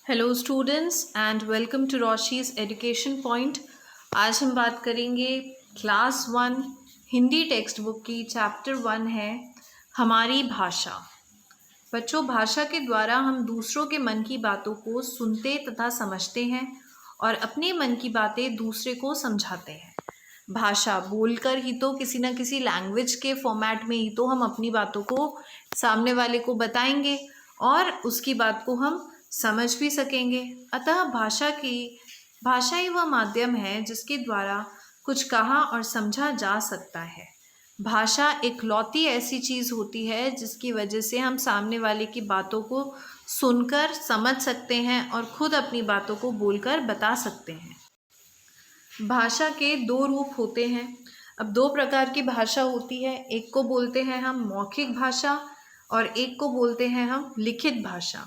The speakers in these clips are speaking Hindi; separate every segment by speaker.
Speaker 1: Hello students and welcome to Roshi's education point. आज हम बात करेंगे क्लास 1 हिंदी टेक्स्ट बुक की चैप्टर 1 है हमारी भाषा। बच्चों, भाषा के द्वारा हम दूसरों के मन की बातों को सुनते तथा समझते हैं और अपने मन की बातें दूसरे को समझाते हैं। भाषा बोलकर ही तो किसी न किसी लैंग्वेज के फॉर्मेट में ही तो हम अपनी बातों को सामने वाले को बताएंगे और उसकी बात को हम समझ भी सकेंगे। अतः भाषा ही वह माध्यम है जिसके द्वारा कुछ कहा और समझा जा सकता है। भाषा इकलौती ऐसी चीज़ होती है जिसकी वजह से हम सामने वाले की बातों को सुनकर समझ सकते हैं और खुद अपनी बातों को बोलकर बता सकते हैं। भाषा के दो रूप होते हैं। अब दो प्रकार की भाषा होती है, एक को बोलते हैं हम मौखिक भाषा और एक को बोलते हैं हम लिखित भाषा।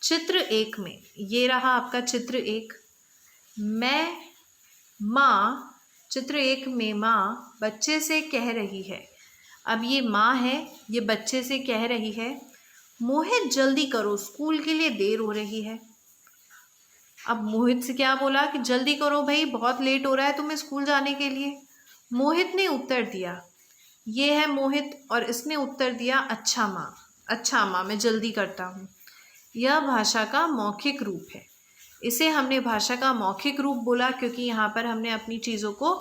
Speaker 1: चित्र 1 में ये रहा आपका चित्र 1। चित्र 1 में माँ बच्चे से कह रही है। अब ये माँ है, ये बच्चे से कह रही है, मोहित जल्दी करो, स्कूल के लिए देर हो रही है। अब मोहित से क्या बोला कि जल्दी करो भाई, बहुत लेट हो रहा है तुम्हें स्कूल जाने के लिए। मोहित ने उत्तर दिया, ये है मोहित, और इसने उत्तर दिया, अच्छा माँ मैं जल्दी करता हूँ। यह भाषा का मौखिक रूप है। इसे हमने भाषा का मौखिक रूप बोला क्योंकि यहाँ पर हमने अपनी चीज़ों को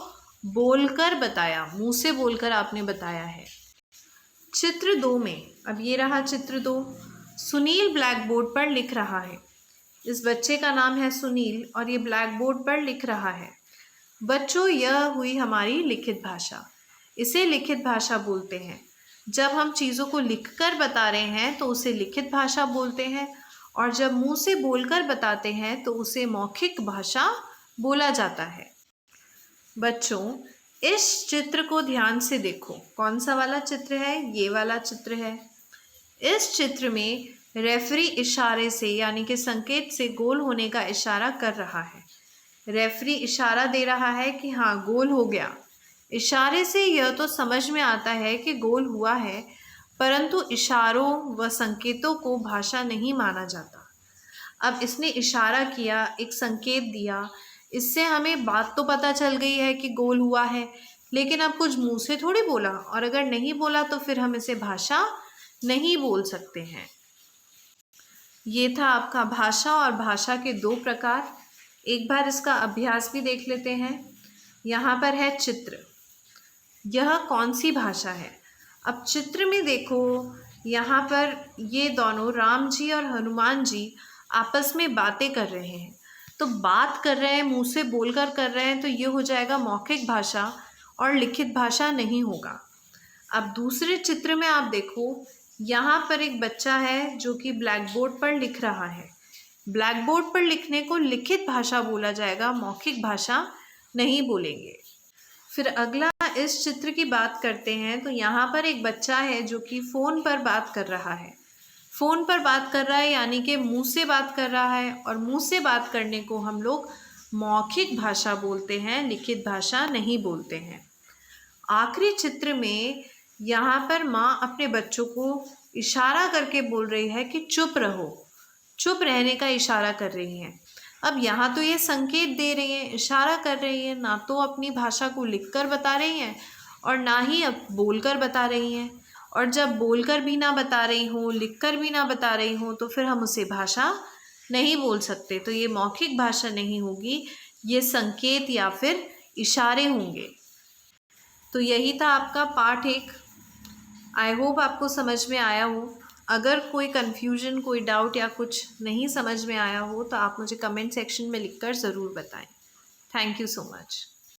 Speaker 1: बोलकर बताया, मुंह से बोलकर आपने बताया है। चित्र 2 में, अब ये रहा चित्र 2। सुनील ब्लैक बोर्ड पर लिख रहा है। इस बच्चे का नाम है सुनील और ये ब्लैक बोर्ड पर लिख रहा है। बच्चों, यह हुई हमारी लिखित भाषा। इसे लिखित भाषा बोलते हैं। जब हम चीज़ों को लिखकर बता रहे हैं तो उसे लिखित भाषा बोलते हैं और जब मुंह से बोलकर बताते हैं तो उसे मौखिक भाषा बोला जाता है। बच्चों, इस चित्र को ध्यान से देखो। कौन सा वाला चित्र है? ये वाला चित्र है। इस चित्र में रेफरी इशारे से यानी कि संकेत से गोल होने का इशारा कर रहा है। रेफरी इशारा दे रहा है कि हाँ, गोल हो गया। इशारे से यह तो समझ में आता है कि गोल हुआ है, परंतु इशारों व संकेतों को भाषा नहीं माना जाता। अब इसने इशारा किया, एक संकेत दिया, इससे हमें बात तो पता चल गई है कि गोल हुआ है, लेकिन अब कुछ मुंह से थोड़ी बोला, और अगर नहीं बोला तो फिर हम इसे भाषा नहीं बोल सकते हैं। ये था आपका भाषा और भाषा के दो प्रकार। एक बार इसका अभ्यास भी देख लेते हैं। यहाँ पर है चित्र। यह कौन सी भाषा है? अब चित्र में देखो, यहाँ पर ये दोनों राम जी और हनुमान जी आपस में बातें कर रहे हैं। तो बात कर रहे हैं, मुंह से बोलकर कर रहे हैं, तो ये हो जाएगा मौखिक भाषा और लिखित भाषा नहीं होगा। अब दूसरे चित्र में आप देखो, यहाँ पर एक बच्चा है जो कि ब्लैक बोर्ड पर लिख रहा है। ब्लैक बोर्ड पर लिखने को लिखित भाषा बोला जाएगा, मौखिक भाषा नहीं बोलेंगे। फिर अगला इस चित्र की बात करते हैं। तो यहाँ पर एक बच्चा है जो कि फ़ोन पर बात कर रहा है। फ़ोन पर बात कर रहा है यानी कि मुंह से बात कर रहा है, और मुंह से बात करने को हम लोग मौखिक भाषा बोलते हैं, लिखित भाषा नहीं बोलते हैं। आखिरी चित्र में यहाँ पर माँ अपने बच्चों को इशारा करके बोल रही है कि चुप रहो, चुप रहने का इशारा कर रही हैं। अब यहाँ तो ये संकेत दे रही हैं, इशारा कर रही हैं, ना तो अपनी भाषा को लिखकर बता रही हैं और ना ही अब बोलकर बता रही हैं। और जब बोलकर भी ना बता रही हों, लिखकर भी ना बता रही हों, तो फिर हम उसे भाषा नहीं बोल सकते। तो ये मौखिक भाषा नहीं होगी, ये संकेत या फिर इशारे होंगे। तो यही था आपका पार्ट 1। आई होप आपको समझ में आया हो। अगर कोई कन्फ्यूजन, कोई डाउट या कुछ नहीं समझ में आया हो तो आप मुझे कमेंट सेक्शन में लिखकर ज़रूर बताएं। Thank you so much.